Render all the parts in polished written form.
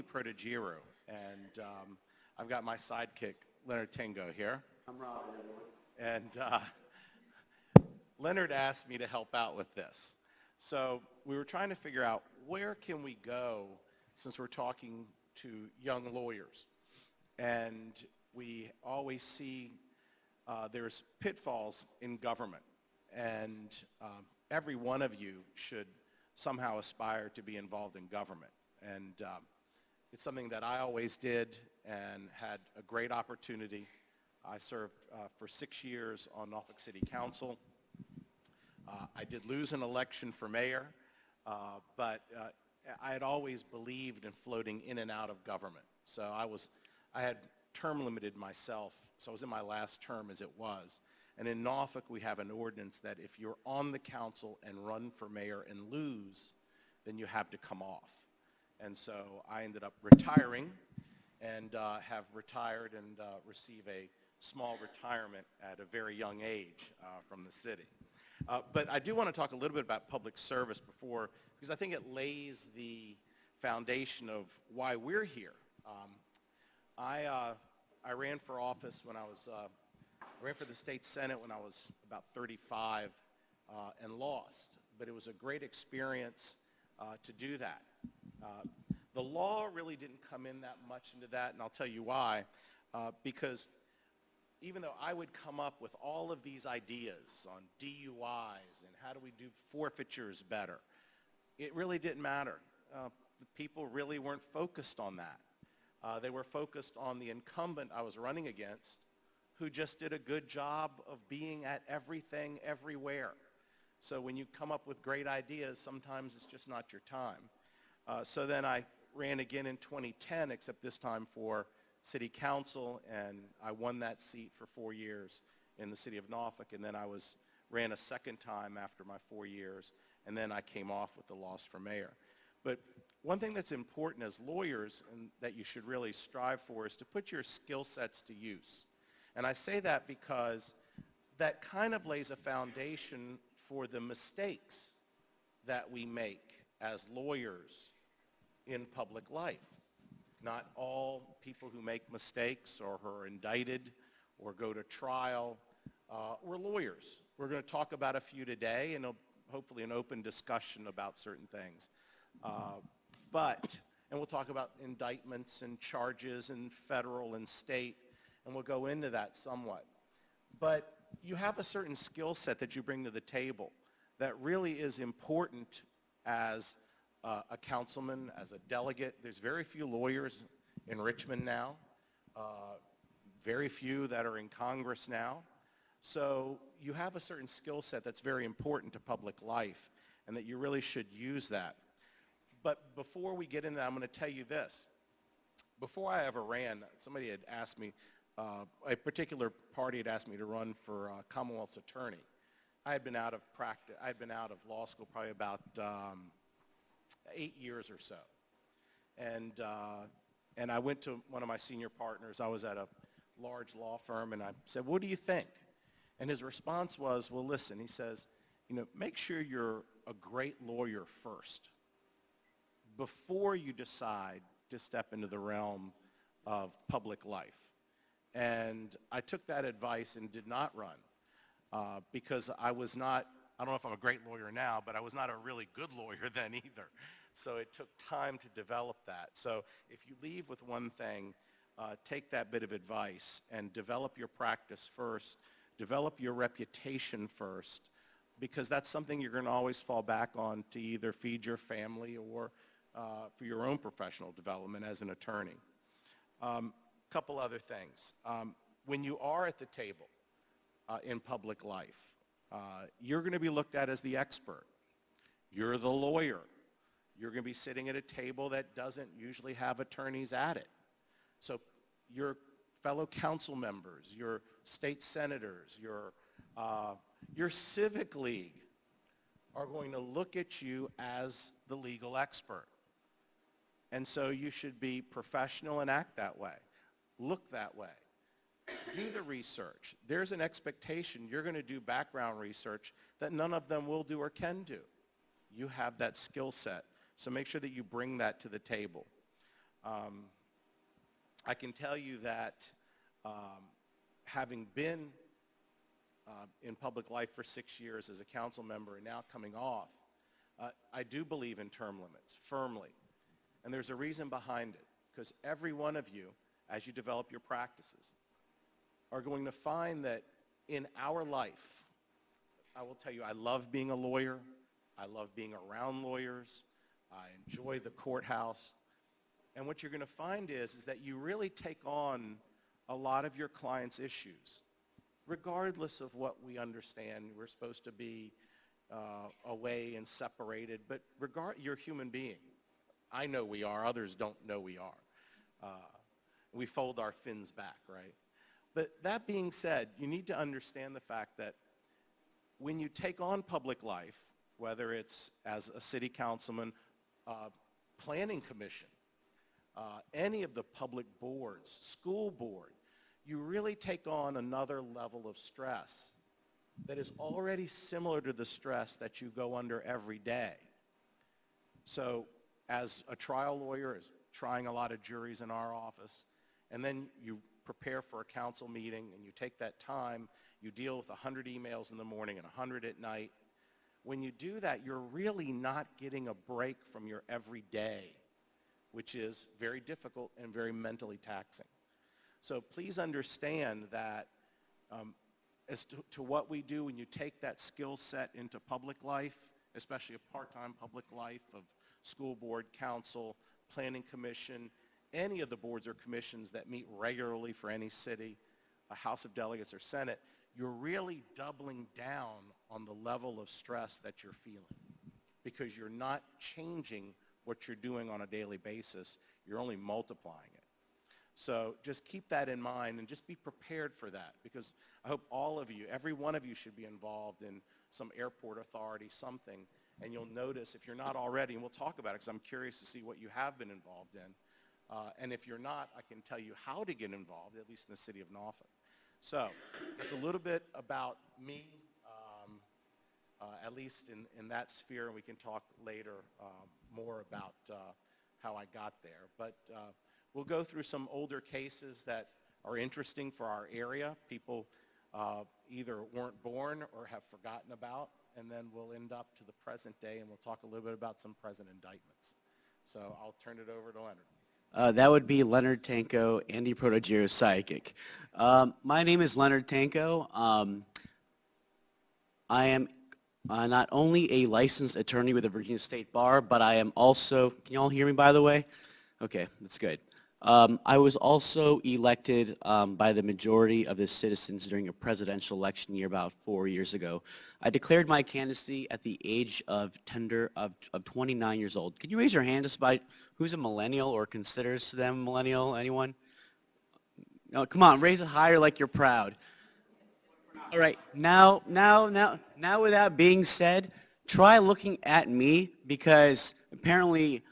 Protogyrou, and I've got my sidekick, Leonard Tengco, here. I'm Rob. And Leonard asked me to help out with this. So we were trying to figure out where can we go since we're talking to young lawyers. And we always see there's pitfalls in government. And every one of you should somehow aspire to be involved in government. And it's something that I always did and had a great opportunity. I served for 6 years on Norfolk City Council. I did lose an election for mayor, but I had always believed in floating in and out of government. So I had term limited myself, so I was in my last term as it was. And in Norfolk, we have an ordinance that if you're on the council and run for mayor and lose, then you have to come off. And so I ended up retiring and have retired and receive a small retirement at a very young age from the city. But I do want to talk a little bit about public service before, because I think it lays the foundation of why we're here. I ran for office when I ran for the state senate when I was about 35 and lost, but it was a great experience to do that. The law really didn't come in that much into that, and I'll tell you why. Because even though I would come up with all of these ideas on DUIs and how do we do forfeitures better, it really didn't matter. The people really weren't focused on that. They were focused on the incumbent I was running against, who just did a good job of being at everything, everywhere. So when you come up with great ideas, sometimes it's just not your time. So then I ran again in 2010, except this time for city council, and I won that seat for 4 years in the city of Norfolk, and then I ran a second time after my 4 years, and then I came off with the loss for mayor. But one thing that's important as lawyers and that you should really strive for is to put your skill sets to use. And I say that because that kind of lays a foundation for the mistakes that we make as lawyers in public life. Not all people who make mistakes or who are indicted or go to trial were lawyers. We're going to talk about a few today, and hopefully an open discussion about certain things. And we'll talk about indictments and charges and federal and state, and we'll go into that somewhat. But you have a certain skill set that you bring to the table that really is important as a councilman, as a delegate. There's very few lawyers in Richmond now, very few that are in Congress now. So you have a certain skill set that's very important to public life, and that you really should use that. But before we get into that, I'm going to tell you this. Before I ever ran, somebody had asked me, a particular party had asked me to run for Commonwealth's attorney. I had been out of practice, I had been out of law school probably about 8 years or so. And I went to one of my senior partners. I was at a large law firm, and I said, "What do you think?" And his response was, "Well, listen," he says, "make sure you're a great lawyer first before you decide to step into the realm of public life." And I took that advice and did not run because I was not, I don't know if I'm a great lawyer now, but I was not a really good lawyer then either. So it took time to develop that. So if you leave with one thing, take that bit of advice and develop your practice first, develop your reputation first, because that's something you're going to always fall back on to either feed your family or for your own professional development as an attorney. Couple other things. When you are at the table in public life, you're going to be looked at as the expert. You're the lawyer. You're going to be sitting at a table that doesn't usually have attorneys at it. So your fellow council members, your state senators, your civic league are going to look at you as the legal expert. And so you should be professional and act that way. Look that way. Do the research. There's an expectation you're going to do background research that none of them will do or can do. You have that skill set, so make sure that you bring that to the table. I can tell you that having been in public life for 6 years as a council member and now coming off, I do believe in term limits firmly. And there's a reason behind it, because every one of you, as you develop your practices, are going to find that in our life, I will tell you, I love being a lawyer. I love being around lawyers. I enjoy the courthouse. And what you're going to find is that you really take on a lot of your clients' issues, regardless of what we understand. We're supposed to be away and separated, but you're a human being. I know we are. Others don't know we are. We fold our fins back, right? But that being said, you need to understand the fact that when you take on public life, whether it's as a city councilman, planning commission, any of the public boards, school board, you really take on another level of stress that is already similar to the stress that you go under every day. So as a trial lawyer, as trying a lot of juries in our office, and then you prepare for a council meeting and you take that time, you deal with 100 emails in the morning and 100 at night. When you do that, you're really not getting a break from your everyday, which is very difficult and very mentally taxing. So please understand that as to what we do when you take that skill set into public life, especially a part-time public life of school board, council, planning commission, any of the boards or commissions that meet regularly for any city, a House of Delegates or Senate, you're really doubling down on the level of stress that you're feeling because you're not changing what you're doing on a daily basis. You're only multiplying it. So just keep that in mind and just be prepared for that, because I hope all of you, every one of you, should be involved in some airport authority, something, and you'll notice if you're not already, and we'll talk about it because I'm curious to see what you have been involved in. And if you're not, I can tell you how to get involved, at least in the city of Norfolk. So it's a little bit about me, at least in that sphere, and we can talk later more about how I got there. But we'll go through some older cases that are interesting for our area. People either weren't born or have forgotten about, and then we'll end up to the present day, and we'll talk a little bit about some present indictments. So I'll turn it over to Leonard. That would be Leonard Tengco, Andy Protogyrou's sidekick. My name is Leonard Tengco. I am not only a licensed attorney with the Virginia State Bar, but I am also, can you all hear me by the way? Okay, that's good. I was also elected by the majority of the citizens during a presidential election year about 4 years ago. I declared my candidacy at the age of 29 years old. Could you raise your hand just by who's a millennial or considers them a millennial? Anyone? No, come on, raise it higher like you're proud. All right, now with that being said, try looking at me, because apparently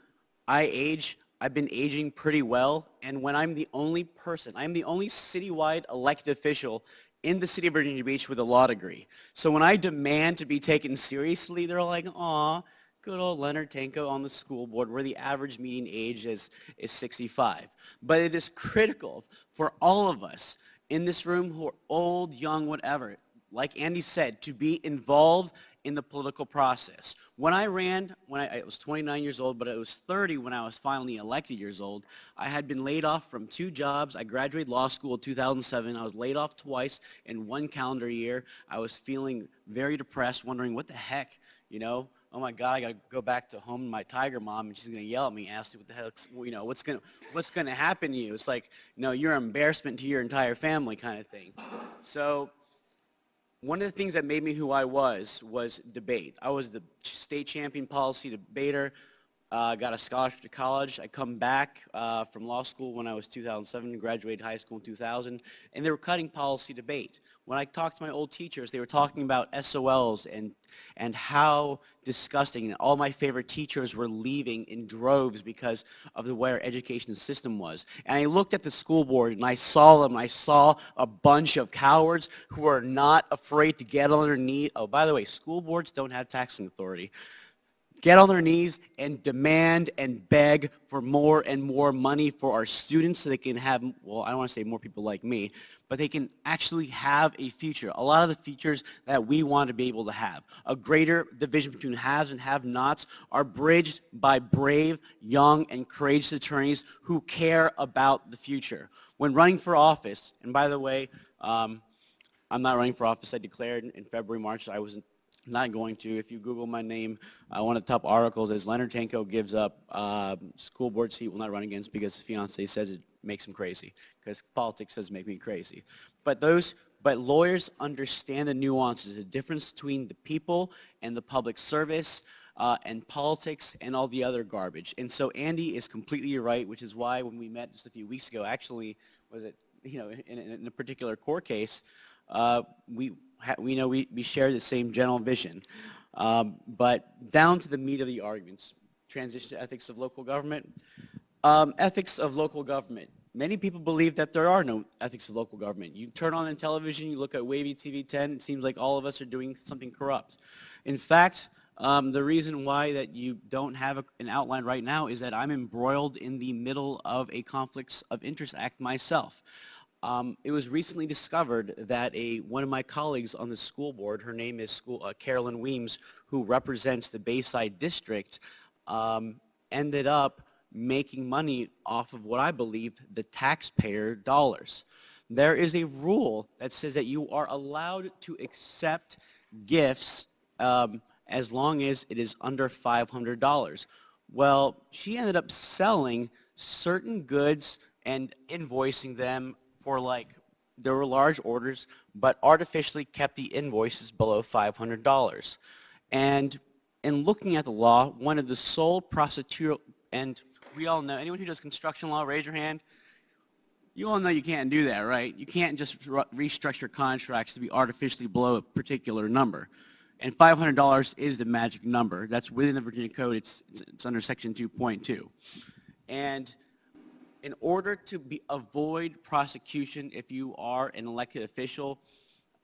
I've been aging pretty well, and when I'm the only person, I'm the only citywide elected official in the city of Virginia Beach with a law degree. So when I demand to be taken seriously, they're like, aw, good old Leonard Tengco on the school board, where the average median age is 65. But it is critical for all of us in this room who are old, young, whatever, like Andy said, to be involved in the political process. When I ran, I was 29 years old, but I was 30 when I was finally elected years old. I had been laid off from 2 jobs. I graduated law school in 2007. I was laid off twice in 1 calendar year. I was feeling very depressed, wondering what the heck, you know? Oh my God, I gotta go back to home to my tiger mom, and she's gonna yell at me, ask me what the heck, you know, what's gonna happen to you? It's like, you know, you're an embarrassment to your entire family kind of thing. So one of the things that made me who I was debate. I was the state champion policy debater, got a scholarship to college. I come back from law school when I was 2007, graduated high school in 2000, and they were cutting policy debate. When I talked to my old teachers, they were talking about SOLs and how disgusting, and all my favorite teachers were leaving in droves because of the way our education system was. And I looked at the school board and I saw them. I saw a bunch of cowards who are not afraid to get underneath. Oh, by the way, school boards don't have taxing authority. get on their knees and demand and beg for more and more money for our students so they can have, well, I don't want to say more people like me, but they can actually have a future. A lot of the features that we want to be able to have. A greater division between haves and have-nots are bridged by brave, young, and courageous attorneys who care about the future. When running for office, and by the way, I'm not running for office. I declared in February, March, I wasn't not going to. If you Google my name, one of the top articles is Leonard Tengco gives up school board seat, will not run against because his fiance says it makes him crazy, because politics does make me crazy. But lawyers understand the nuances, the difference between the people and the public service and politics and all the other garbage. And so Andy is completely right, which is why when we met just a few weeks ago, actually, was it, in a particular court case, we share the same general vision. But down to the meat of the arguments, transition to ethics of local government. Ethics of local government. Many people believe that there are no ethics of local government. You turn on television, you look at Wavy TV 10, it seems like all of us are doing something corrupt. In fact, the reason why that you don't have an outline right now is that I'm embroiled in the middle of a Conflicts of Interest Act myself. It was recently discovered that one of my colleagues on the school board, her name is Carolyn Weems, who represents the Bayside District, ended up making money off of what I believe the taxpayer dollars. There is a rule that says that you are allowed to accept gifts as long as it is under $500. Well, she ended up selling certain goods and invoicing them for there were large orders, but artificially kept the invoices below $500. And in looking at the law, one of the sole prosecutorial, and we all know, anyone who does construction law, raise your hand. You all know you can't do that, right? You can't just restructure contracts to be artificially below a particular number. And $500 is the magic number. That's within the Virginia Code. It's under Section 2.2. And in order to avoid prosecution, if you are an elected official,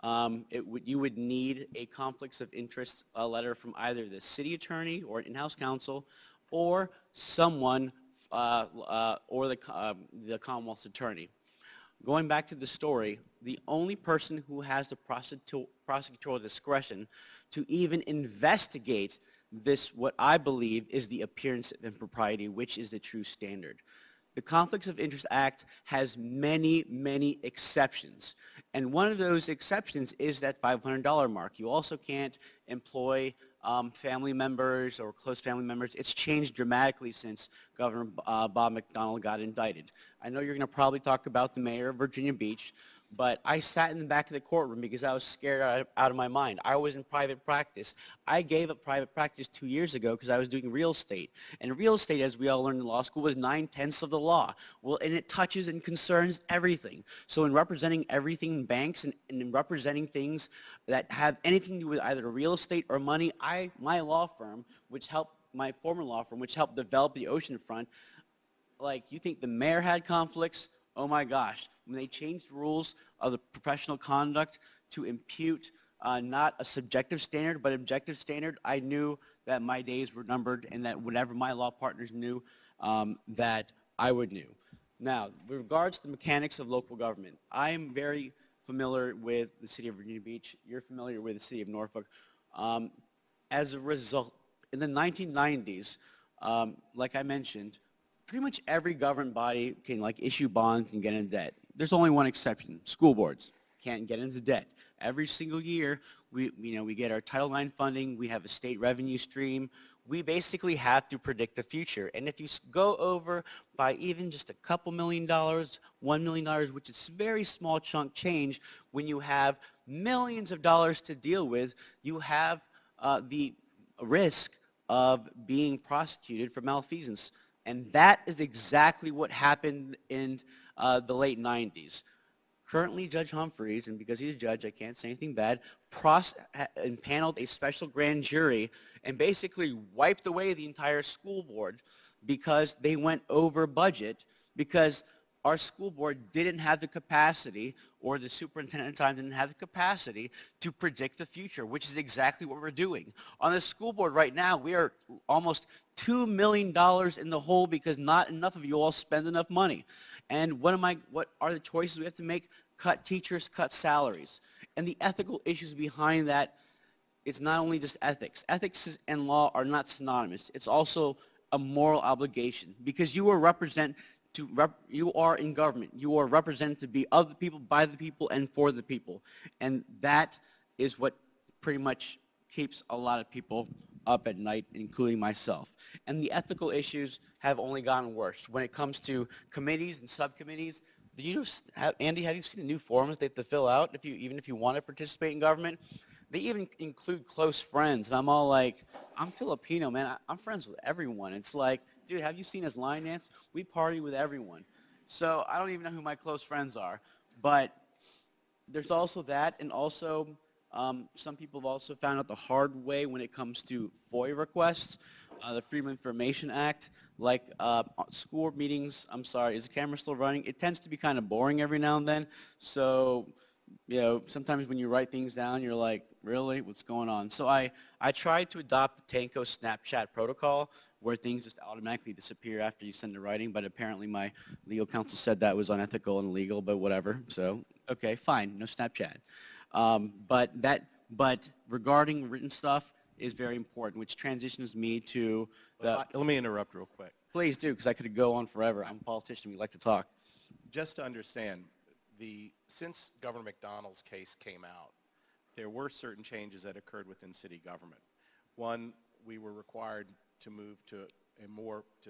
you would need a conflicts of interest letter from either the city attorney or an in-house counsel, or someone, or the Commonwealth's attorney. Going back to the story, the only person who has the prosecutorial discretion to even investigate this, what I believe is the appearance of impropriety, which is the true standard. The Conflicts of Interest Act has many, many exceptions. And one of those exceptions is that $500 mark. You also can't employ family members or close family members. It's changed dramatically since Governor Bob McDonnell got indicted. I know you're going to probably talk about the mayor of Virginia Beach, but I sat in the back of the courtroom because I was scared out of my mind. I was in private practice. I gave up private practice 2 years ago because I was doing real estate. And real estate, as we all learned in law school, was 9/10 of the law. Well, and it touches and concerns everything. So in representing everything in banks and in representing things that have anything to do with either real estate or money, my law firm, my former law firm, which helped develop the oceanfront, you think the mayor had conflicts? Oh my gosh, when they changed the rules of the professional conduct to impute not a subjective standard but objective standard, I knew that my days were numbered and that whatever my law partners knew, that I would know. Now, with regards to the mechanics of local government, I am very familiar with the city of Virginia Beach. You're familiar with the city of Norfolk. As a result, in the 1990s, like I mentioned, pretty much every government body can issue bonds and get into debt. There's only one exception: school boards can't get into debt. Every single year, we get our Title IX funding. We have a state revenue stream. We basically have to predict the future. And if you go over by even just a couple $1 million, $1 million, which is very small chunk change, when you have millions of dollars to deal with, you have the risk of being prosecuted for malfeasance. And that is exactly what happened in the late 90s. Currently, Judge Humphreys, and because he's a judge, I can't say anything bad, impaneled a special grand jury and basically wiped away the entire school board because they went over budget, because our school board didn't have the capacity, or the superintendent at the time didn't have the capacity to predict the future, which is exactly what we're doing. On the school board right now, we are almost $2 million in the hole because not enough of you all spend enough money. And what are the choices we have to make? Cut teachers, cut salaries. And the ethical issues behind that, it's not only just ethics. Ethics and law are not synonymous. It's also a moral obligation, because you are you are in government. You are represented to be of the people, by the people, and for the people. And that is what pretty much keeps a lot of people up at night, including myself. And the ethical issues have only gotten worse. When it comes to committees and subcommittees, Andy, have you seen the new forms they have to fill out even if you want to participate in government? They even include close friends. And I'm all like, I'm Filipino, man. I'm friends with everyone. It's like, dude, have you seen his line dance? We party with everyone. So I don't even know who my close friends are. But there's also that, and also some people have also found out the hard way when it comes to FOIA requests, the Freedom of Information Act, like school meetings. I'm sorry, is the camera still running? It tends to be kind of boring every now and then. So, you know, sometimes when you write things down, you're like, really, what's going on? So I tried to adopt the Tengco Snapchat protocol, where things just automatically disappear after you send the writing, but apparently my legal counsel said that was unethical and illegal, but whatever. So, okay, fine, no Snapchat. But regarding written stuff is very important, which transitions me to the... Let me interrupt real quick. Please do, because I could go on forever. I'm a politician. We like to talk. Just to understand, since Governor McDonald's case came out, there were certain changes that occurred within city government. One, we were required to move to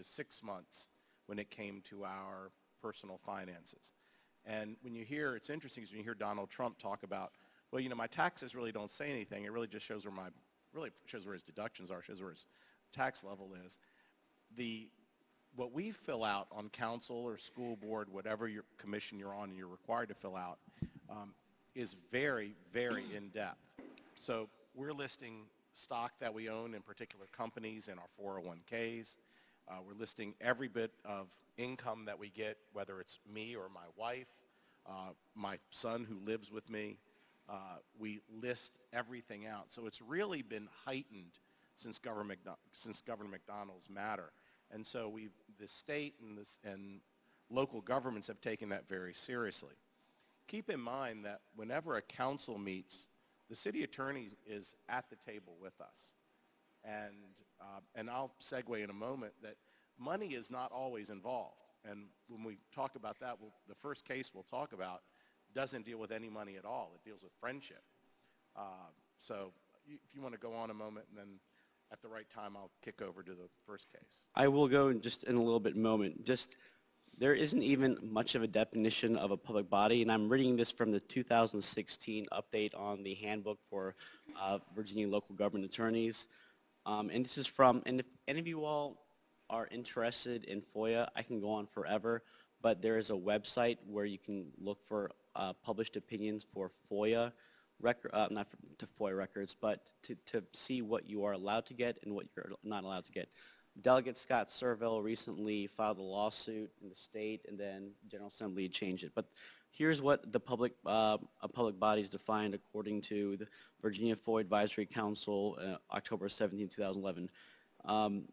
6 months when it came to our personal finances. And when you hear, it's interesting because when you hear Donald Trump talk about, well, you know, my taxes really don't say anything. It really just shows where his deductions are, shows where his tax level is. What we fill out on council or school board, whatever your commission you're on and you're required to fill out, is very, very in-depth. So we're listing stock that we own in particular companies in our 401ks. We're listing every bit of income that we get, whether it's me or my wife, my son who lives with me. We list everything out. So it's really been heightened since Governor McDonald's matter. And so the state and local governments have taken that very seriously. Keep in mind that whenever a council meets, the city attorney is at the table with us. And I'll segue in a moment that money is not always involved. And when we talk about that, the first case we'll talk about doesn't deal with any money at all. It deals with friendship. So if you want to go on a moment, and then at the right time, I'll kick over to the first case. I will go just in a little bit moment. There isn't even much of a definition of a public body, and I'm reading this from the 2016 update on the handbook for Virginia local government attorneys. And this is and if any of you all are interested in FOIA, I can go on forever, but there is a website where you can look for published opinions for FOIA, not to FOIA records, but to see what you are allowed to get and what you're not allowed to get. Delegate Scott Serville recently filed a lawsuit in the state, and then General Assembly changed it. But here's what a public body is defined according to the Virginia FOIA Advisory Council, October 17, 2011. And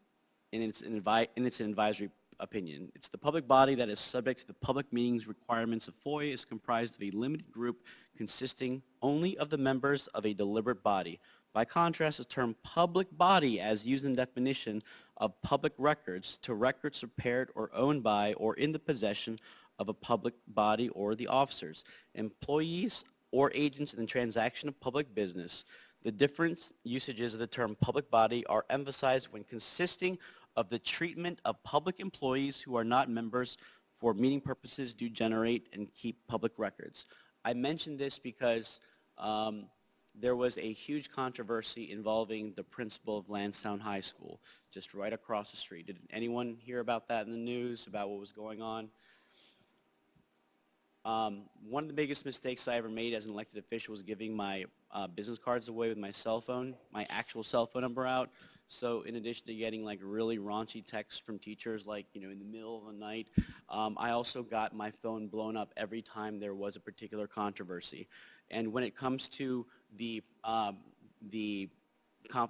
it's an advisory opinion. It's the public body that is subject to the public meetings requirements of FOIA is comprised of a limited group consisting only of the members of a deliberate body. By contrast, the term public body, as used in the definition of public records, to records prepared or owned by or in the possession of a public body or the officers, employees, or agents in the transaction of public business. The different usages of the term public body are emphasized when consisting of the treatment of public employees who are not members for meeting purposes do generate and keep public records. I mention this because there was a huge controversy involving the principal of Lansdowne High School, just right across the street. Did anyone hear about that in the news, about what was going on? One of the biggest mistakes I ever made as an elected official was giving my business cards away with my cell phone, my actual cell phone number out. So in addition to getting like really raunchy texts from teachers, like, in the middle of the night, I also got my phone blown up every time there was a particular controversy. And when it comes to the what do you call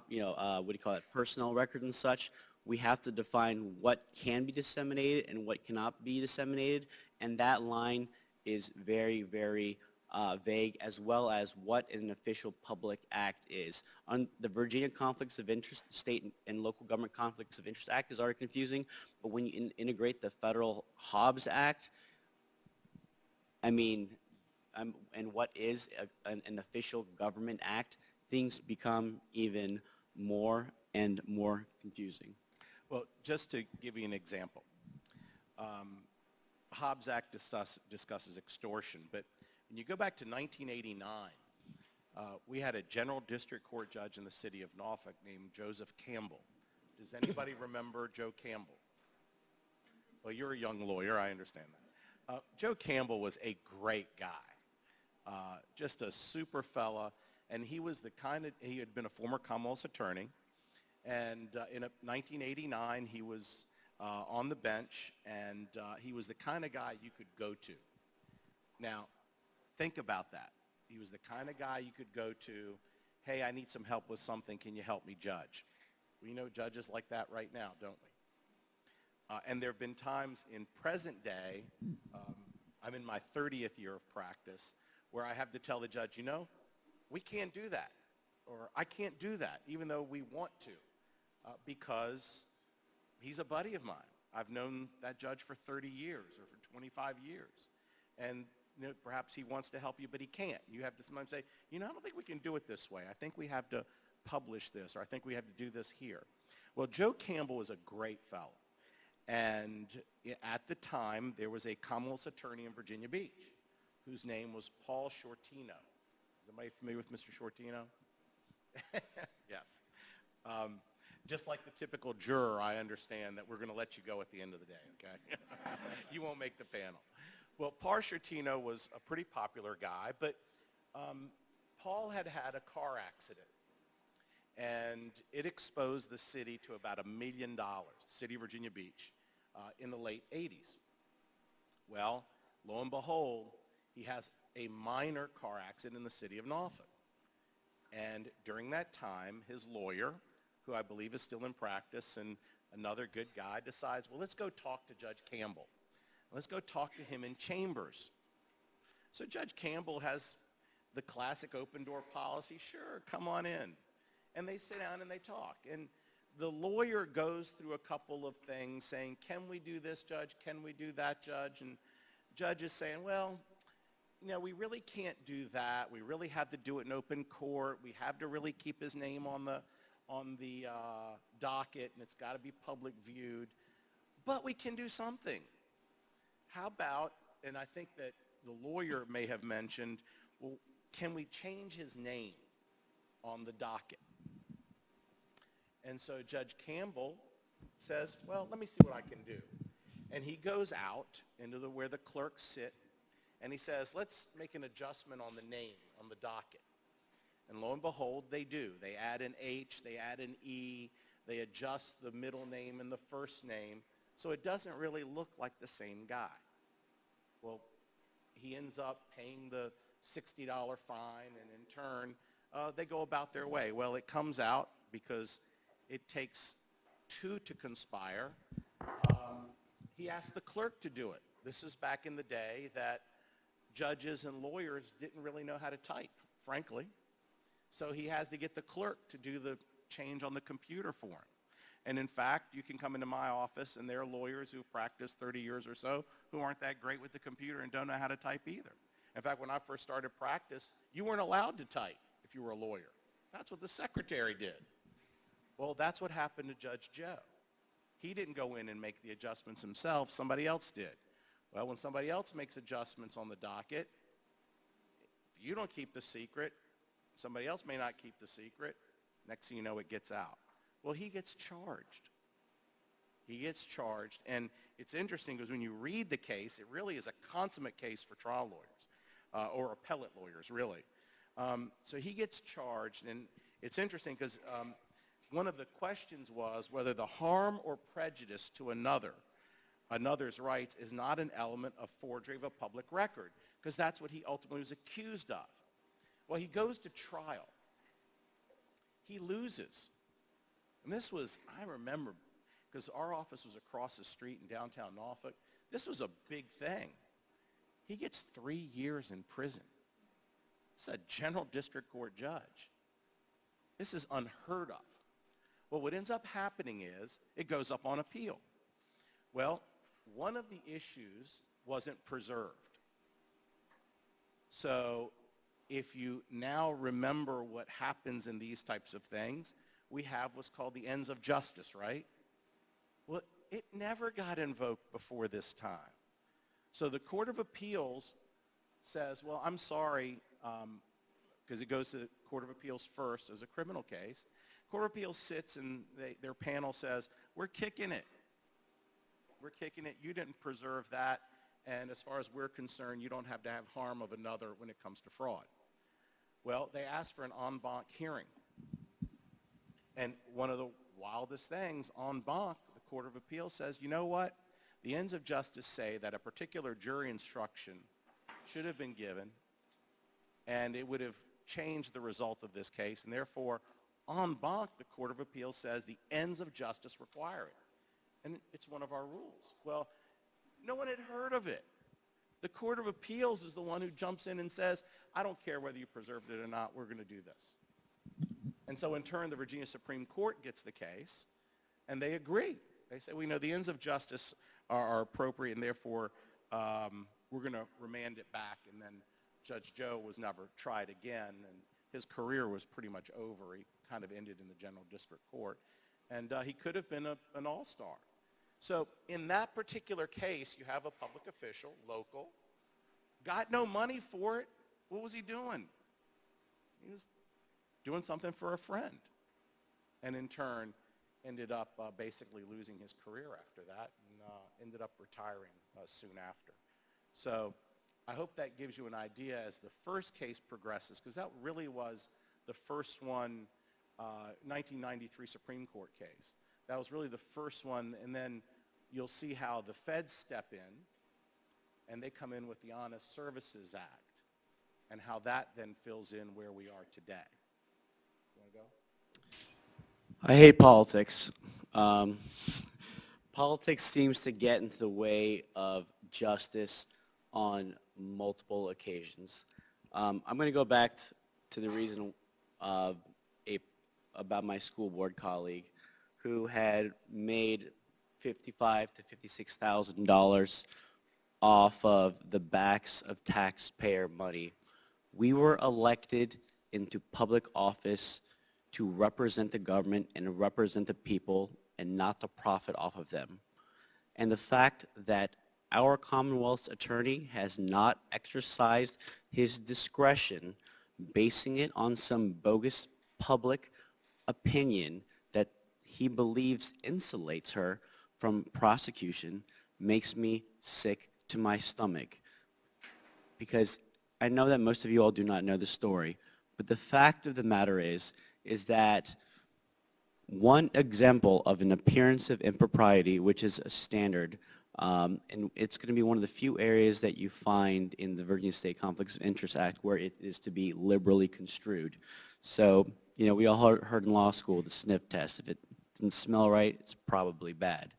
it, personnel record and such, we have to define what can be disseminated and what cannot be disseminated, and that line is very, very vague, as well as what an official public act is. The Virginia Conflicts of Interest, State and Local Government Conflicts of Interest Act is already confusing, but when you integrate the federal Hobbs Act, I mean, and what is an official government act, things become even more and more confusing. Well, just to give you an example, Hobbs Act discusses extortion, but when you go back to 1989, we had a general district court judge in the city of Norfolk named Joseph Campbell. Does anybody remember Joe Campbell? Well, you're a young lawyer, I understand that. Joe Campbell was a great guy, just a super fella, and he was he had been a former Commonwealth's attorney, and in 1989 he was on the bench, and he was the kind of guy you could go to. Now, think about that. He was the kind of guy you could go to, hey, I need some help with something, can you help me judge? We know judges like that right now, don't we? And there have been times in present day, I'm in my 30th year of practice, where I have to tell the judge, we can't do that, or I can't do that, even though we want to, because he's a buddy of mine. I've known that judge for 30 years or for 25 years, and perhaps he wants to help you, but he can't. You have to sometimes say, I don't think we can do it this way. I think we have to publish this, or I think we have to do this here. Well, Joe Campbell was a great fellow. And at the time, there was a Commonwealth's attorney in Virginia Beach whose name was Paul Shortino. Is anybody familiar with Mr. Shortino? Yes. Just like the typical juror, I understand that we're going to let you go at the end of the day, okay? You won't make the panel. Well, Paul Shortino was a pretty popular guy, but Paul had had a car accident, and it exposed the city to about $1 million, the city of Virginia Beach, in the late 80s. Well, lo and behold, he has a minor car accident in the city of Norfolk. And during that time, his lawyer, who I believe is still in practice and another good guy, decides, well, let's go talk to Judge Campbell. Let's go talk to him in chambers. So Judge Campbell has the classic open door policy, sure, come on in. And they sit down and they talk. And the lawyer goes through a couple of things saying, can we do this, Judge? Can we do that, Judge? And Judge is saying, well, we really can't do that. We really have to do it in open court. We have to really keep his name on the docket, and it's got to be public viewed. But we can do something. How about, and I think that the lawyer may have mentioned, well, can we change his name on the docket? And so Judge Campbell says, well, let me see what I can do. And he goes out into where the clerks sit, and he says, let's make an adjustment on the name on the docket. And lo and behold, they do. They add an H, they add an E, they adjust the middle name and the first name, so it doesn't really look like the same guy. Well, he ends up paying the $60 fine, and in turn, they go about their way. Well, it comes out because it takes two to conspire. He asked the clerk to do it. This is back in the day that judges and lawyers didn't really know how to type, frankly. So he has to get the clerk to do the change on the computer for him. And in fact, you can come into my office, and there are lawyers who practiced 30 years or so who aren't that great with the computer and don't know how to type either. In fact, when I first started practice, you weren't allowed to type if you were a lawyer. That's what the secretary did. Well, that's what happened to Judge Joe. He didn't go in and make the adjustments himself. Somebody else did. Well, when somebody else makes adjustments on the docket, if you don't keep the secret, somebody else may not keep the secret. Next thing you know, it gets out. Well, he gets charged. He gets charged. And it's interesting because when you read the case, it really is a consummate case for trial lawyers, or appellate lawyers, really. So he gets charged. And it's interesting because one of the questions was whether the harm or prejudice to another's rights is not an element of forgery of a public record, because that's what he ultimately was accused of. Well, he goes to trial. He loses. And this was, I remember, because our office was across the street in downtown Norfolk, this was a big thing. He gets 3 years in prison. This is a general district court judge. This is unheard of. Well, what ends up happening is it goes up on appeal. Well, one of the issues wasn't preserved. So if you now remember what happens in these types of things, we have what's called the ends of justice, right? Well, it never got invoked before this time. So the Court of Appeals says, well, I'm sorry, because it goes to the Court of Appeals first as a criminal case. Court of Appeals sits and their panel says, we're kicking it. We're kicking it. You didn't preserve that. And as far as we're concerned, you don't have to have harm of another when it comes to fraud. Well, they asked for an en banc hearing. And one of the wildest things, en banc, the Court of Appeals says, you know what? The ends of justice say that a particular jury instruction should have been given, and it would have changed the result of this case. And therefore, en banc, the Court of Appeals says the ends of justice require it. And it's one of our rules. Well, no one had heard of it. The Court of Appeals is the one who jumps in and says, I don't care whether you preserved it or not, we're going to do this. And so in turn, the Virginia Supreme Court gets the case, and they agree. They say, we know the ends of justice are appropriate, and therefore we're going to remand it back. And then Judge Joe was never tried again, and his career was pretty much over. He kind of ended in the General District Court. And he could have been an all-star. So in that particular case, you have a public official, local, got no money for it. What was he doing? He was doing something for a friend. And in turn, ended up basically losing his career after that and ended up retiring soon after. So I hope that gives you an idea as the first case progresses, because that really was the first one, 1993 Supreme Court case. That was really the first one, and then you'll see how the feds step in, and they come in with the Honest Services Act, and how that then fills in where we are today. You want to go? I hate politics. Politics seems to get into the way of justice on multiple occasions. I'm going to go back to the reason about my school board colleague who had made $55,000 to $56,000 off of the backs of taxpayer money. We were elected into public office to represent the government and represent the people and not to profit off of them. And the fact that our Commonwealth's attorney has not exercised his discretion, basing it on some bogus public opinion that he believes insulates her from prosecution, makes me sick to my stomach. Because I know that most of you all do not know the story, but the fact of the matter is that one example of an appearance of impropriety, which is a standard, and it's going to be one of the few areas that you find in the Virginia State Conflicts of Interest Act where it is to be liberally construed. So, you know, we all heard in law school the sniff test. If it didn't smell right, it's probably bad.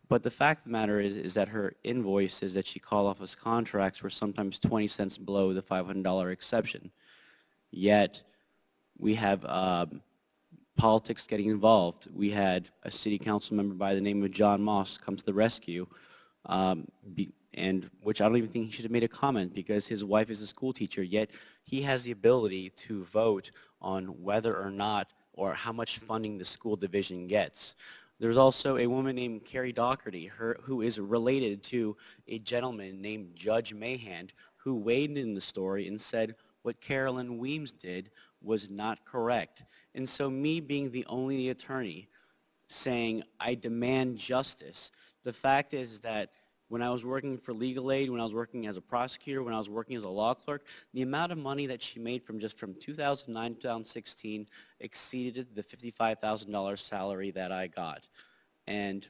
But the fact of the matter is that her invoices that she called off as contracts were sometimes 20 cents below the $500 exception. Yet, we have politics getting involved. We had a city council member by the name of John Moss come to the rescue, and which I don't even think he should have made a comment because his wife is a school teacher, yet he has the ability to vote on whether or not or how much funding the school division gets. There's also a woman named Carrie Doherty, who is related to a gentleman named Judge Mahand, who weighed in the story and said what Carolyn Weems did was not correct. And so me being the only attorney saying I demand justice, the fact is that When I was working for legal aid, when I was working as a prosecutor, when I was working as a law clerk, the amount of money that she made from 2009 to 2016 exceeded the $55,000 salary that I got. And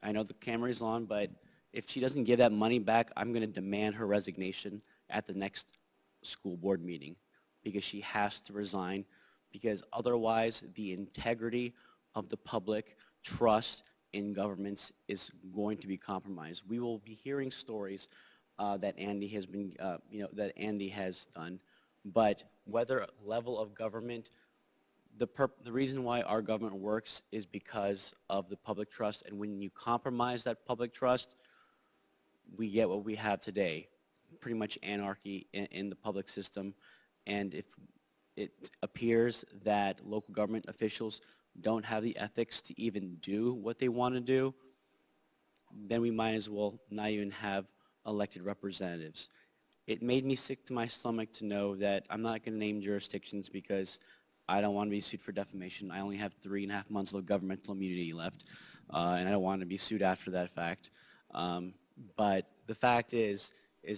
I know the camera is on, but if she doesn't give that money back, I'm going to demand her resignation at the next school board meeting, because she has to resign, because otherwise the integrity of the public trust in governments is going to be compromised. We will be hearing stories that Andy has been, that Andy has done, but whether level of government, the reason why our government works is because of the public trust, and when you compromise that public trust, we get what we have today, pretty much anarchy in the public system. And if it appears that local government officials don't have the ethics to even do what they want to do, then we might as well not even have elected representatives. It made me sick to my stomach to know that I'm not going to name jurisdictions because I don't want to be sued for defamation. I only have 3.5 months of governmental immunity left, and I don't want to be sued after that fact. But the fact is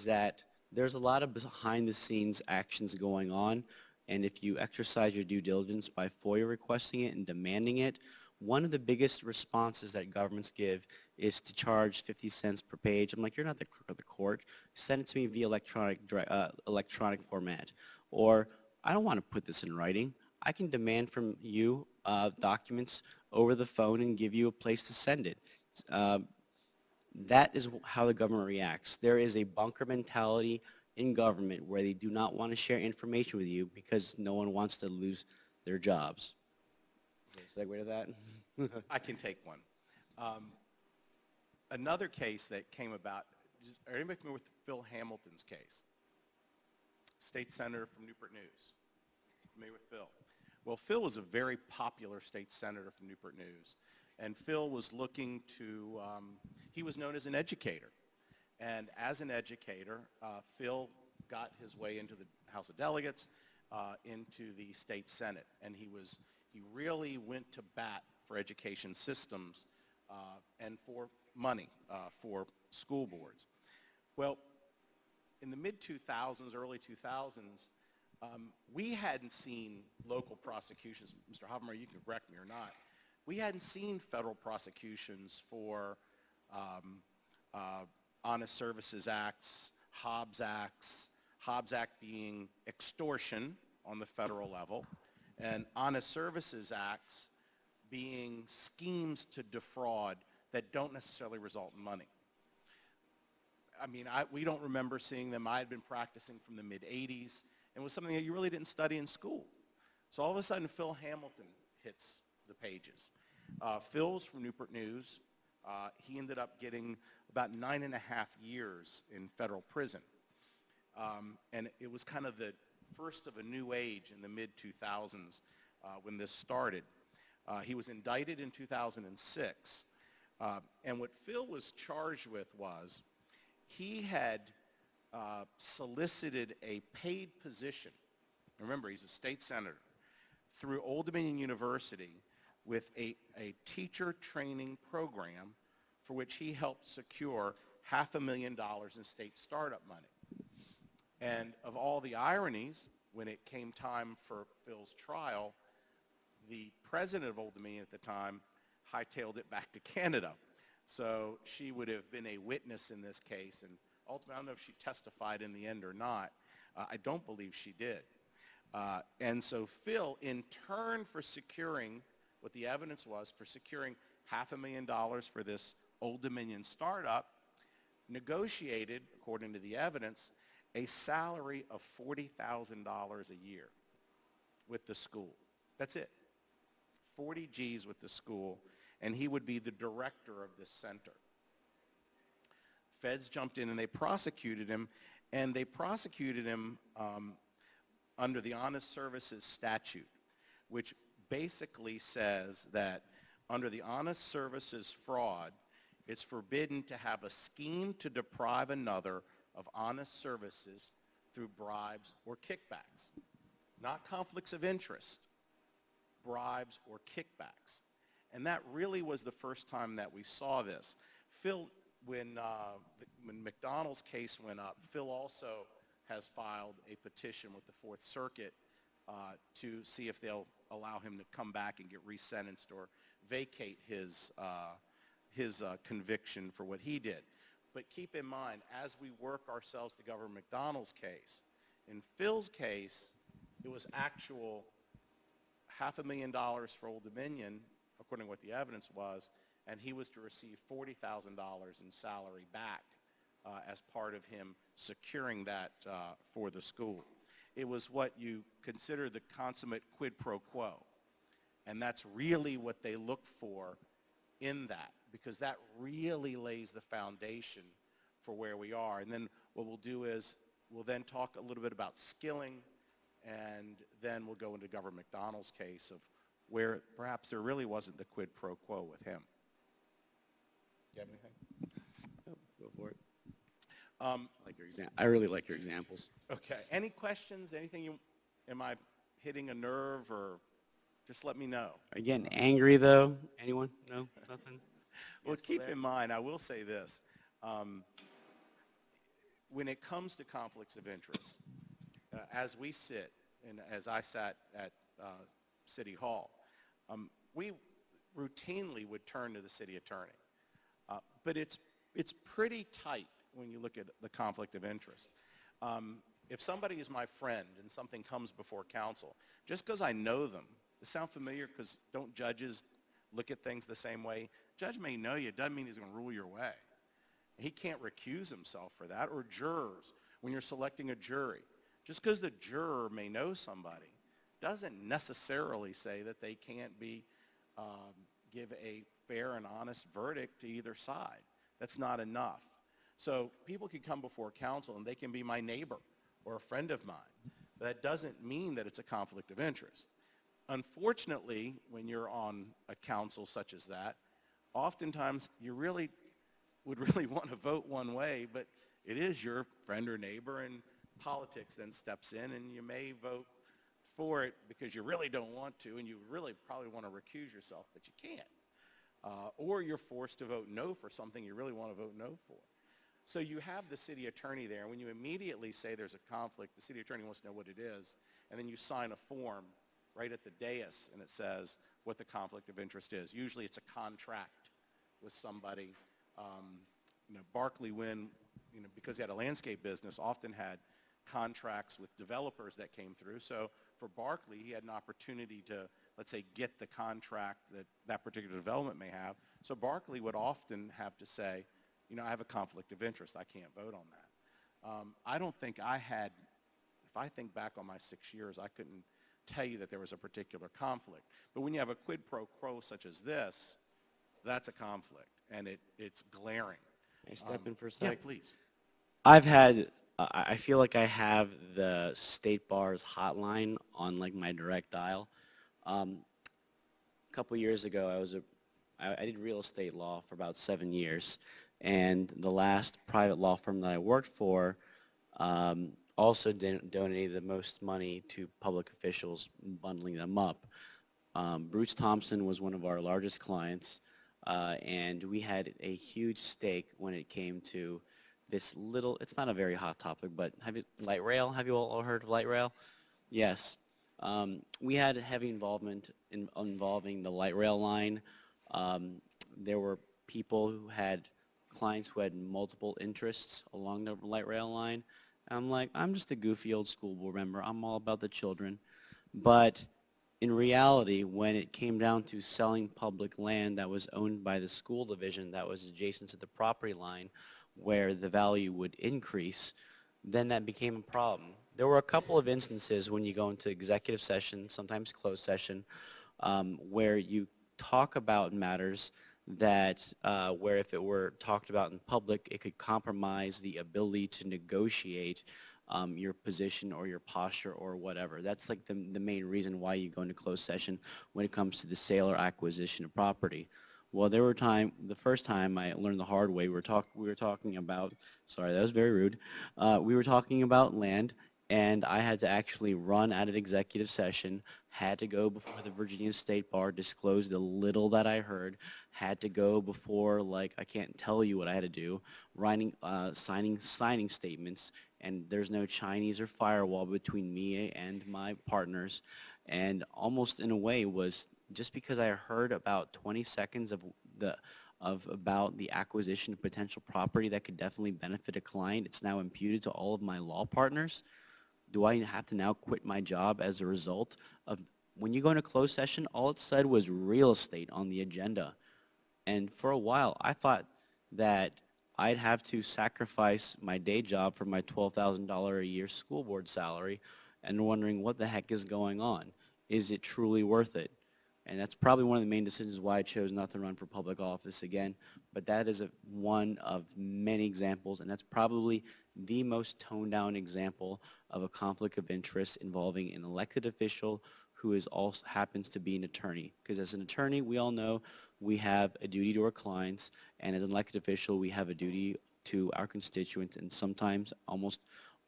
that there's a lot of behind-the-scenes actions going on, and if you exercise your due diligence by FOIA requesting it and demanding it, one of the biggest responses that governments give is to charge 50 cents per page. I'm like, you're not the clerk of the court. Send it to me via electronic format. Or, I don't want to put this in writing. I can demand from you documents over the phone and give you a place to send it. That is how the government reacts. There is a bunker mentality in government where they do not want to share information with you because no one wants to lose their jobs. Segue to that? I can take one. Another case that came about, are anybody familiar with Phil Hamilton's case? State senator from Newport News. Familiar with Phil? Well, Phil was a very popular state senator from Newport News. And Phil was looking to, he was known as an educator. And as an educator, Phil got his way into the House of Delegates, into the state Senate. And he really went to bat for education systems and for money for school boards. Well, in the mid-2000s, early 2000s, we hadn't seen local prosecutions. Mr. Habermeyer, you can correct me or not. We hadn't seen federal prosecutions for Honest Services Acts, Hobbs Acts, Hobbs Act being extortion on the federal level, and Honest Services Acts being schemes to defraud that don't necessarily result in money. I mean, we don't remember seeing them. I had been practicing from the mid-'80s, and it was something that you really didn't study in school. So all of a sudden, Phil Hamilton hits the pages. Phil's from Newport News. He ended up getting about 9.5 years in federal prison. And it was kind of the first of a new age in the mid-2000s when this started. He was indicted in 2006. And what Phil was charged with was he had solicited a paid position. Remember, he's a state senator, through Old Dominion University with a teacher training program for which he helped secure $500,000 in state startup money. And of all the ironies, when it came time for Phil's trial, the president of Old Dominion at the time hightailed it back to Canada. So she would have been a witness in this case, and ultimately, I don't know if she testified in the end or not. I don't believe she did. And so Phil, in turn for securing what the evidence was, for securing $500,000 for this Old Dominion startup, negotiated, according to the evidence, a salary of $40,000 a year with the school. That's it. 40 G's with the school, and he would be the director of this center. Feds jumped in and they prosecuted him, and they prosecuted him under the Honest Services Statute, which basically says that under the Honest Services fraud, it's forbidden to have a scheme to deprive another of honest services through bribes or kickbacks. Not conflicts of interest, bribes or kickbacks. And that really was the first time that we saw this. Phil when McDonald's case went up, Phil also has filed a petition with the Fourth Circuit to see if they'll allow him to come back and get resentenced or vacate his conviction for what he did. But keep in mind, as we work ourselves to govern McDonald's case, in Phil's case, it was actual $500,000 for Old Dominion, according to what the evidence was, and he was to receive $40,000 in salary back as part of him securing that for the school. It was what you consider the consummate quid pro quo, and that's really what they look for in that, because that really lays the foundation for where we are. And then what we'll do is we'll then talk a little bit about skilling, and then we'll go into Governor McDonald's case of where perhaps there really wasn't the quid pro quo with him. Do you have anything? Oh, go for it. I really like your examples. Okay. Any questions? Anything am I hitting a nerve, or just let me know. Again, angry though? Anyone? No? Nothing? Well, keep in mind, I will say this. When it comes to conflicts of interest, as we sit, and as I sat at City Hall, we routinely would turn to the city attorney. But it's pretty tight when you look at the conflict of interest. If somebody is my friend and something comes before council, just because I know them, does it sound familiar? Because don't judges look at things the same way? Judge may know you, doesn't mean he's going to rule your way. He can't recuse himself for that. Or jurors, when you're selecting a jury. Just because the juror may know somebody doesn't necessarily say that they can't give a fair and honest verdict to either side. That's not enough. So people can come before council and they can be my neighbor or a friend of mine. That doesn't mean that it's a conflict of interest. Unfortunately, when you're on a council such as that, oftentimes you really would want to vote one way, but it is your friend or neighbor, and politics then steps in, and you may vote for it because you really don't want to, and you really probably want to recuse yourself, but you can't. Or you're forced to vote no for something you really want to vote no for. So you have the city attorney there, and when you immediately say there's a conflict, the city attorney wants to know what it is, and then you sign a form right at the dais, and it says what the conflict of interest is. Usually it's a contract with somebody. Barclay Wynn, because he had a landscape business, often had contracts with developers that came through. So for Barclay, he had an opportunity to, let's say, get the contract that that particular development may have. So Barclay would often have to say, I have a conflict of interest. I can't vote on that. I don't think I had, if I think back on my 6 years, I couldn't tell you that there was a particular conflict. But when you have a quid pro quo such as this, that's a conflict, and it's glaring. Can I step in for a second? Yeah, please. I feel like I have the state bar's hotline on like my direct dial. A couple years ago, I did real estate law for about 7 years, and the last private law firm that I worked for also donated the most money to public officials, bundling them up. Bruce Thompson was one of our largest clients, and we had a huge stake when it came to this little, it's not a very hot topic, but light rail? Have you all heard of light rail? Yes. We had heavy involvement involving the light rail line. There were people who had clients who had multiple interests along the light rail line. I'm like, I'm just a goofy old school board member. I'm all about the children. But in reality, when it came down to selling public land that was owned by the school division that was adjacent to the property line where the value would increase, then that became a problem. There were a couple of instances when you go into executive session, sometimes closed session, where you talk about matters that where if it were talked about in public, it could compromise the ability to negotiate your position or your posture or whatever. That's like the main reason why you go into closed session when it comes to the sale or acquisition of property. Well, the first time I learned the hard way, we were talking about, sorry, that was very rude. We were talking about land, and I had to actually run out of executive session, had to go before the Virginia State Bar, disclose the little that I heard, had to go before, like, I can't tell you what I had to do, writing, signing statements, and there's no Chinese or firewall between me and my partners, and almost in a way was just because I heard about 20 seconds about the acquisition of potential property that could definitely benefit a client, it's now imputed to all of my law partners. Do I have to now quit my job as a result of, when you go into closed session, all it said was real estate on the agenda. And for a while, I thought that I'd have to sacrifice my day job for my $12,000 a year school board salary, and wondering what the heck is going on. Is it truly worth it? And that's probably one of the main decisions why I chose not to run for public office again. But that is one of many examples, and that's probably the most toned down example of a conflict of interest involving an elected official who is also happens to be an attorney. Because as an attorney, we all know we have a duty to our clients, and as an elected official, we have a duty to our constituents, and sometimes, almost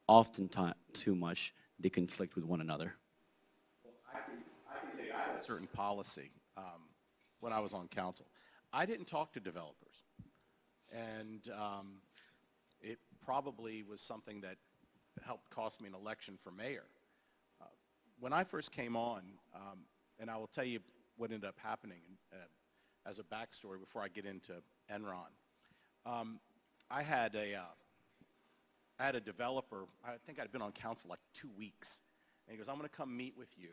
often too much, they conflict with one another. Certain policy when I was on council. I didn't talk to developers, and it probably was something that helped cost me an election for mayor. When I first came on, and I will tell you what ended up happening as a backstory before I get into Enron. I had a developer, I think I'd been on council like 2 weeks, and he goes, "I'm going to come meet with you."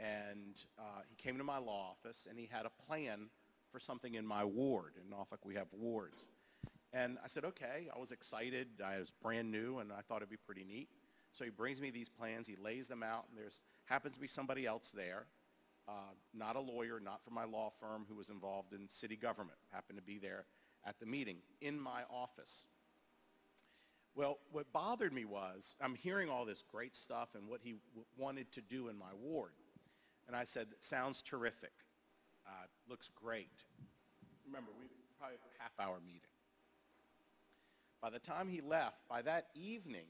And he came to my law office, and he had a plan for something in my ward. In Norfolk, we have wards. And I said, okay. I was excited. I was brand new, and I thought it'd be pretty neat. So he brings me these plans. He lays them out, and there's happens to be somebody else there, not a lawyer, not from my law firm, who was involved in city government, happened to be there at the meeting in my office. Well, what bothered me was I'm hearing all this great stuff and what he wanted to do in my ward. And I said, sounds terrific. Looks great. Remember, we probably a half-hour meeting. By the time he left, by that evening,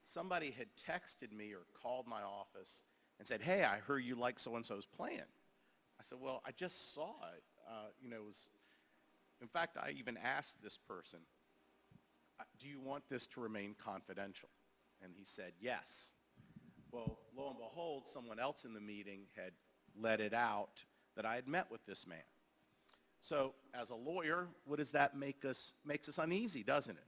somebody had texted me or called my office and said, hey, I heard you like so-and-so's plan. I said, well, I just saw it. It was, in fact, I even asked this person, do you want this to remain confidential? And he said, yes. Well, lo and behold, someone else in the meeting had let it out that I had met with this man. So as a lawyer, what does that makes us uneasy, doesn't it?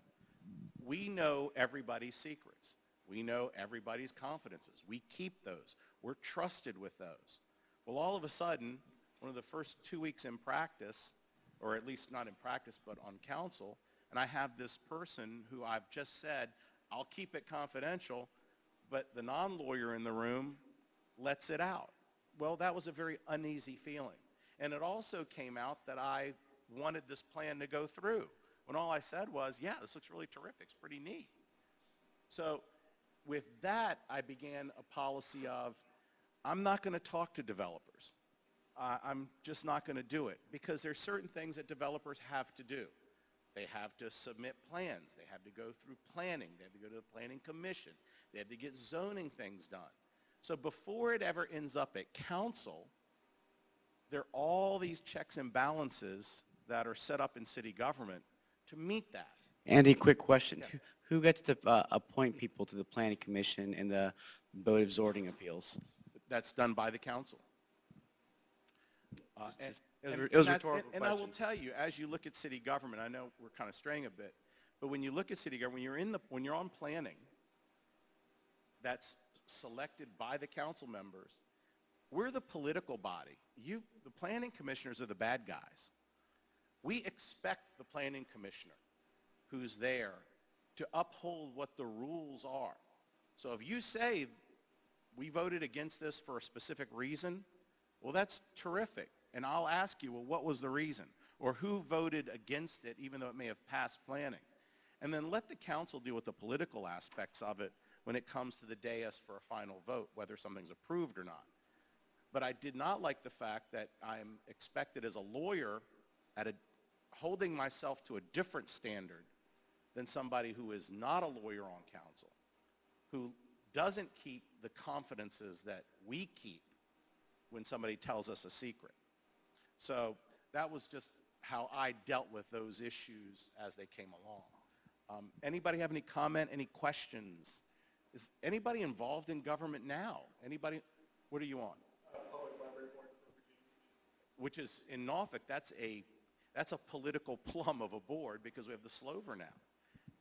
We know everybody's secrets. We know everybody's confidences. We keep those. We're trusted with those. Well, all of a sudden, one of the first 2 weeks in practice, or at least not in practice, but on council, and I have this person who I've just said, I'll keep it confidential, but the non-lawyer in the room lets it out. Well, that was a very uneasy feeling. And it also came out that I wanted this plan to go through, when all I said was, yeah, this looks really terrific. It's pretty neat. So with that, I began a policy of, I'm not going to talk to developers. I'm just not going to do it, because there's certain things that developers have to do. They have to submit plans. They have to go through planning. They have to go to the planning commission. They have to get zoning things done. So before it ever ends up at council, there are all these checks and balances that are set up in city government to meet that. Andy, quick question. Yeah. Who gets to appoint people to the planning commission and the board of zoning appeals? That's done by the council. It was a rhetorical and I will tell you, as you look at city government, I know we're kind of straying a bit, but when you look at city government, when you're on planning, that's selected by the council members. We're the political body. The planning commissioners are the bad guys. We expect the planning commissioner who's there to uphold what the rules are. So if you say we voted against this for a specific reason, well, that's terrific. And I'll ask you, well, what was the reason? Or who voted against it, even though it may have passed planning? And then let the council deal with the political aspects of it when it comes to the dais for a final vote, whether something's approved or not. But I did not like the fact that I'm expected as a lawyer holding myself to a different standard than somebody who is not a lawyer on council, who doesn't keep the confidences that we keep when somebody tells us a secret. So that was just how I dealt with those issues as they came along. Anybody have any comment, any questions? Is anybody involved in government now? Anybody? What are you on? Public Library Board for Virginia Beach. Which is in Norfolk, that's a political plum of a board because we have the Slover now.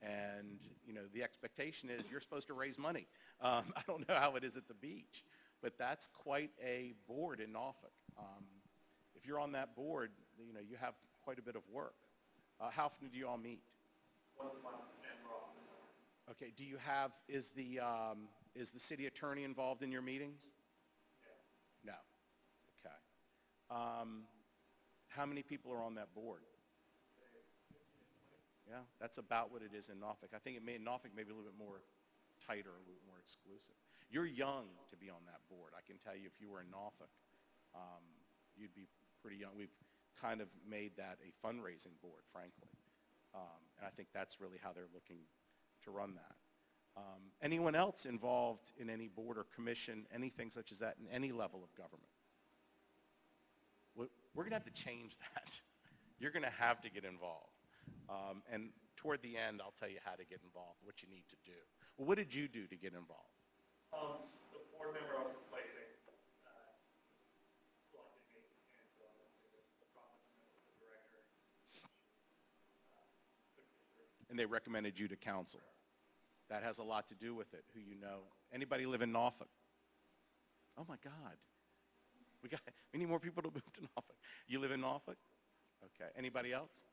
And, you know, the expectation is you're supposed to raise money. I don't know how it is at the beach, but that's quite a board in Norfolk. If you're on that board, you know, you have quite a bit of work. How often do you all meet? Once a month, and we're off in the summer. Okay, do you have, is the city attorney involved in your meetings? Yeah. No. Okay. How many people are on that board? Yeah, that's about what it is in Norfolk. I think in Norfolk maybe a little bit more tighter, a little bit more exclusive. You're young to be on that board. I can tell you if you were in Norfolk, you'd be pretty young. We've kind of made that a fundraising board, frankly. And I think that's really how they're looking to run that. Anyone else involved in any board or commission, anything such as that in any level of government? We're going to have to change that. You're going to have to get involved. And toward the end, I'll tell you how to get involved, what you need to do. Well, what did you do to get involved? The board member I was replacing selected me, and so I went through the process and met with the director. And they recommended you to council. That has a lot to do with it, who you know. Anybody live in Norfolk? Oh, my God. We need more people to move to Norfolk. You live in Norfolk? Okay. Anybody else?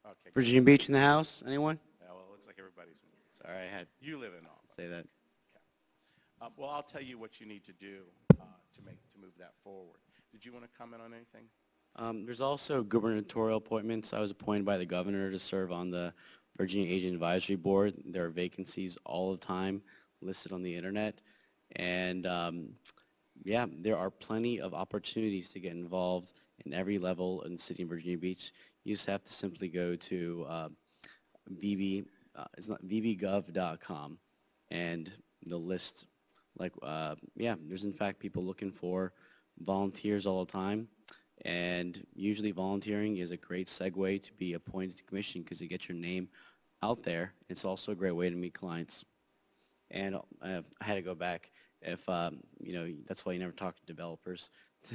Okay. Virginia Beach in the house? Anyone? Yeah, well, it looks like everybody's. Sorry, I had You live in Norfolk. to say that. Okay. Well, I'll tell you what you need to do to move that forward. Did you want to comment on anything? There's also gubernatorial appointments. I was appointed by the governor to serve on the Virginia Agent Advisory Board. There are vacancies all the time listed on the internet. And yeah, there are plenty of opportunities to get involved in every level in the city of Virginia Beach. You just have to simply go to it's not vbgov.com, and the list, like, yeah, there's in fact people looking for volunteers all the time, and usually volunteering is a great segue to be appointed to commission because it gets your name out there. It's also a great way to meet clients. And I had to go back. If you know, that's why you never talk to developers.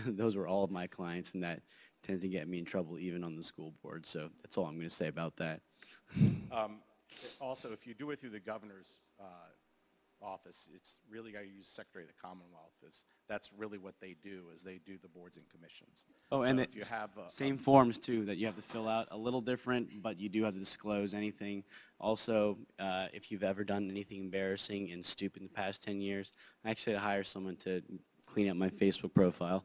Those were all of my clients, and that tended to get me in trouble even on the school board. So that's all I'm going to say about that. Also, if you do it through the governor's office, it's really got to use Secretary of the Commonwealth. That's really what they do, is they do the boards and commissions. Oh, so and if you have same forms too that you have to fill out, a little different, but you do have to disclose anything. Also, if you've ever done anything embarrassing and stupid in the past 10 years, I actually had to hire someone to clean up my Facebook profile.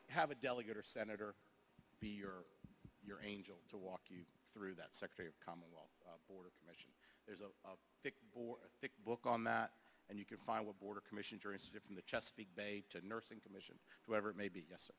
Have a delegate or senator be your angel to walk you through that Secretary of Commonwealth Board or Commission. There's a thick book on that, and you can find what board or commissions you're interested in, from the Chesapeake Bay to Nursing Commission to whatever it may be. Yes, sir.